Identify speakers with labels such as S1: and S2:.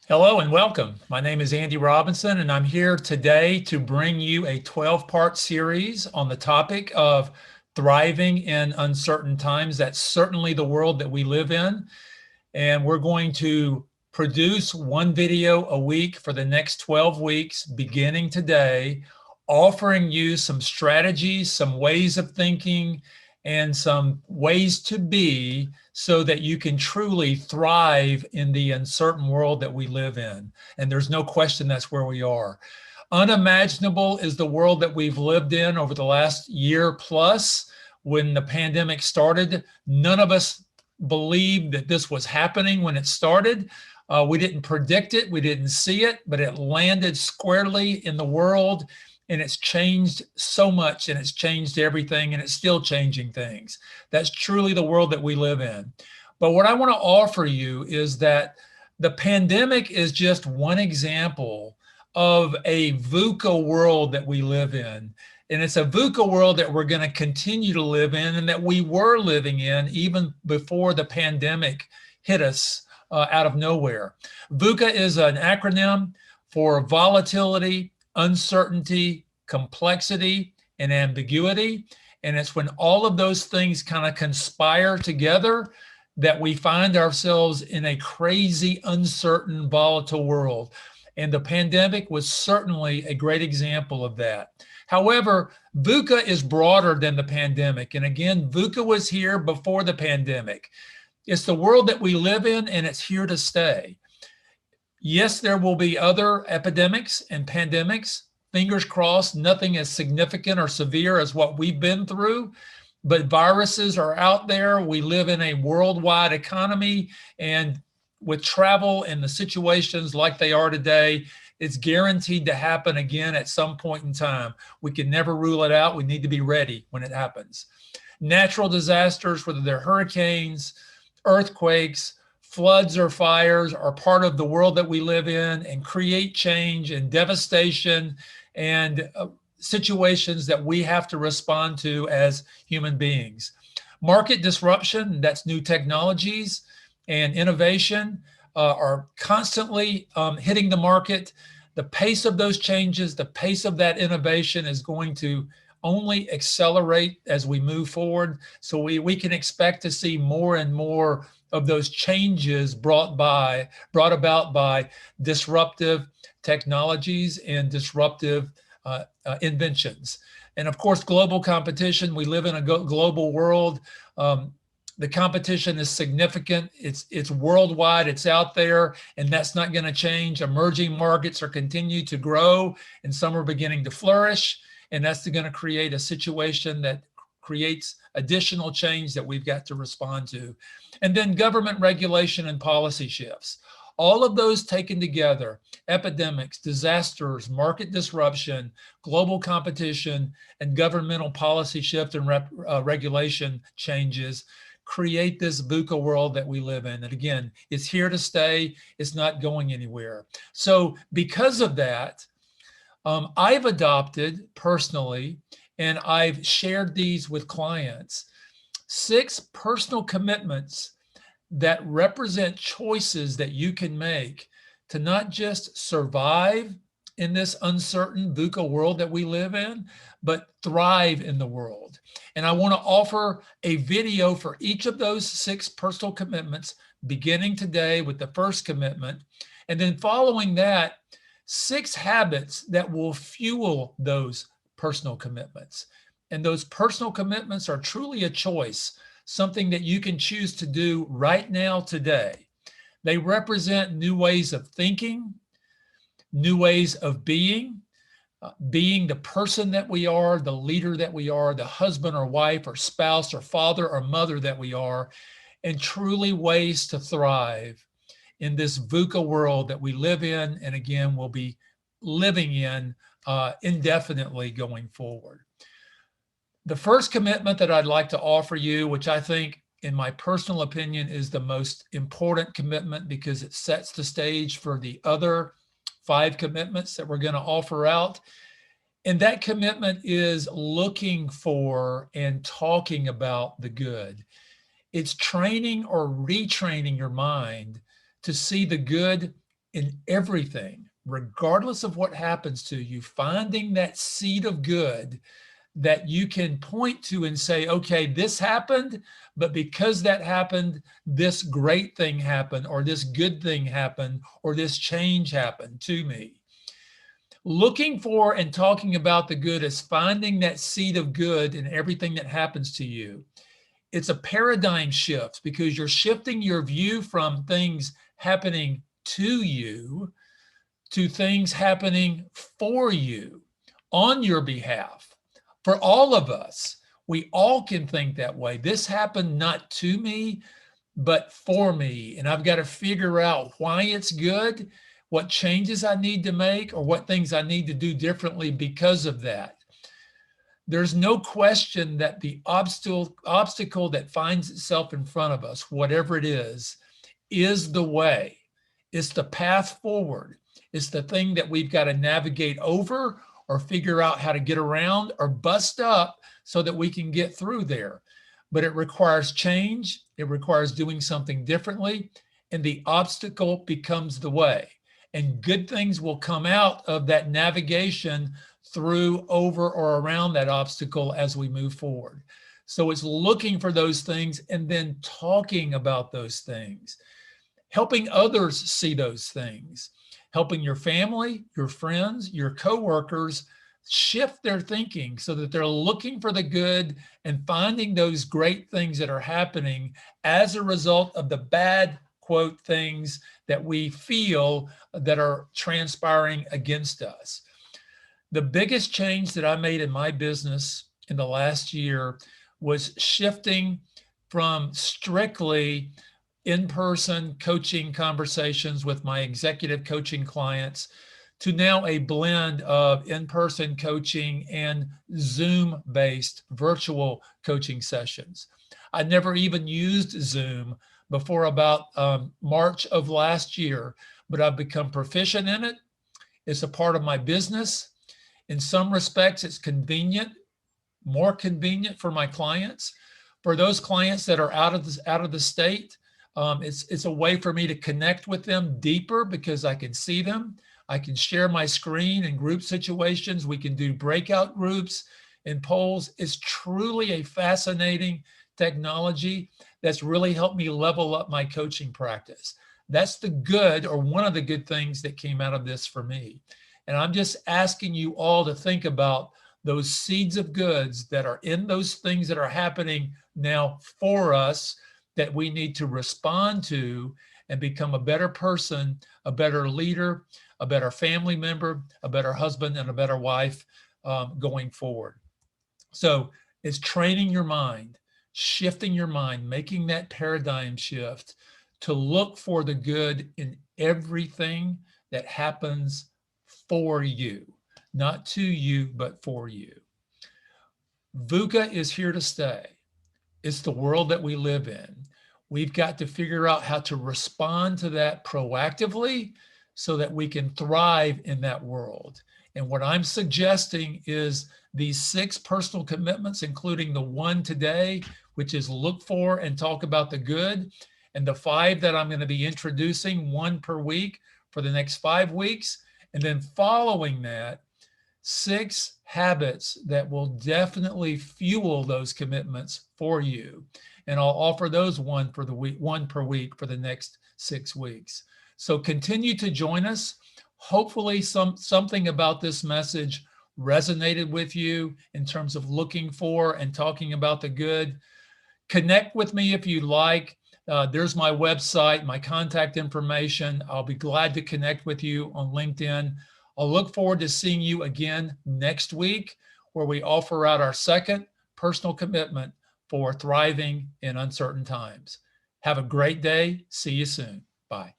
S1: Hello and welcome. My name is Andy Robinson, and I'm here today to bring you a 12-part series on the topic of thriving in uncertain times. That's certainly the world that we live in. And we're going to produce one video a week for the next 12 weeks, beginning today, offering you some strategies, some ways of thinking, and some ways to be so that you can truly thrive in the uncertain world that we live in. And there's no question that's where we are. Unimaginable is the world that we've lived in over the last year plus. When the pandemic started, none of us believed that this was happening when it started. We didn't predict it, we didn't see it, but it landed squarely in the world, and it's changed so much, and it's changed everything, and it's still changing things. That's truly the world that we live in. But what I want to offer you is that the pandemic is just one example of a VUCA world that we live in. And it's a VUCA world that we're going to continue to live in, and that we were living in even before the pandemic hit us out of nowhere. VUCA is an acronym for volatility, uncertainty, complexity, and ambiguity. And it's when all of those things kind of conspire together that we find ourselves in a crazy, uncertain, volatile world. And the pandemic was certainly a great example of that. However, VUCA is broader than the pandemic. And again, VUCA was here before the pandemic. It's the world that we live in, and it's here to stay. Yes, there will be other epidemics and pandemics. Fingers crossed, nothing as significant or severe as what we've been through. But viruses are out there. We live in a worldwide economy, and with travel and the situations like they are today, it's guaranteed to happen again at some point in time. We can never rule it out. We need to be ready when it happens. Natural disasters, whether they're hurricanes, earthquakes, floods, or fires, are part of the world that we live in and create change and devastation and situations that we have to respond to as human beings. Market disruption, that's new technologies and innovation, are constantly hitting the market. The pace of those changes, the pace of that innovation is going to only accelerate as we move forward. So we can expect to see more and more of those changes brought about by disruptive technologies and disruptive inventions. And of course, global competition. We live in a global world. The competition is significant. It's worldwide. It's out there, and that's not going to change. Emerging markets are continue to grow, and some are beginning to flourish, and that's going to create a situation that creates additional change that we've got to respond to. And then government regulation and policy shifts. All of those taken together, epidemics, disasters, market disruption, global competition, and governmental policy shift and regulation changes, create this VUCA world that we live in. And again, it's here to stay. It's not going anywhere. So because of that, I've adopted personally, and I've shared these with clients, 6 personal commitments that represent choices that you can make to not just survive in this uncertain VUCA world that we live in, but thrive in the world. And I want to offer a video for each of those 6 personal commitments, beginning today with the first commitment. And then following that, 6 habits that will fuel those personal commitments. And those personal commitments are truly a choice, something that you can choose to do right now, today. They represent new ways of thinking, new ways of being the person that we are, the leader that we are, the husband or wife or spouse or father or mother that we are, and truly ways to thrive in this VUCA world that we live in, and again, we'll be living in indefinitely going forward. The first commitment that I'd like to offer you, which I think, in my personal opinion, is the most important commitment because it sets the stage for the other 5 commitments that we're going to offer out. And that commitment is looking for and talking about the good. It's training or retraining your mind to see the good in everything, regardless of what happens to you, finding that seed of good that you can point to and say, okay, this happened, but because that happened, this great thing happened, or this good thing happened, or this change happened to me. Looking for and talking about the good is finding that seed of good in everything that happens to you. It's a paradigm shift because you're shifting your view from things happening to you to things happening for you, on your behalf. For all of us, we all can think that way. This happened not to me, but for me. And I've got to figure out why it's good, what changes I need to make, or what things I need to do differently because of that. There's no question that the obstacle that finds itself in front of us, whatever it is the way. It's the path forward. It's the thing that we've got to navigate over or figure out how to get around or bust up so that we can get through there. But it requires change. It requires doing something differently. And the obstacle becomes the way. And good things will come out of that navigation through, over, or around that obstacle as we move forward. So it's looking for those things and then talking about those things, helping others see those things, helping your family, your friends, your coworkers shift their thinking so that they're looking for the good and finding those great things that are happening as a result of the bad, quote, things that we feel that are transpiring against us. The biggest change that I made in my business in the last year was shifting from strictly in-person coaching conversations with my executive coaching clients to now a blend of in-person coaching and Zoom-based virtual coaching sessions. I never even used Zoom before about March of last year, but I've become proficient in it. It's a part of my business. In some respects, it's convenient, more convenient for my clients. For those clients that are out of the state, it's a way for me to connect with them deeper because I can see them. I can share my screen in group situations. We can do breakout groups and polls. It's truly a fascinating technology that's really helped me level up my coaching practice. That's the good, or one of the good things that came out of this for me. And I'm just asking you all to think about those seeds of goods that are in those things that are happening now for us that we need to respond to and become a better person, a better leader, a better family member, a better husband, and a better wife going forward. So it's training your mind, shifting your mind, making that paradigm shift to look for the good in everything that happens for you, not to you, but for you. VUCA is here to stay. It's the world that we live in. We've got to figure out how to respond to that proactively so that we can thrive in that world. And what I'm suggesting is these 6 personal commitments, including the one today, which is look for and talk about the good, and the 5 that I'm going to be introducing, 1 per week for the next 5 weeks. And then following that, 6 habits that will definitely fuel those commitments for you. And I'll offer those 1 per week for the next 6 weeks. So continue to join us. Hopefully something about this message resonated with you in terms of looking for and talking about the good. Connect with me if you like. There's my website, my contact information. I'll be glad to connect with you on LinkedIn. I'll look forward to seeing you again next week, where we offer out our 2nd personal commitment for thriving in uncertain times. Have a great day. See you soon. Bye.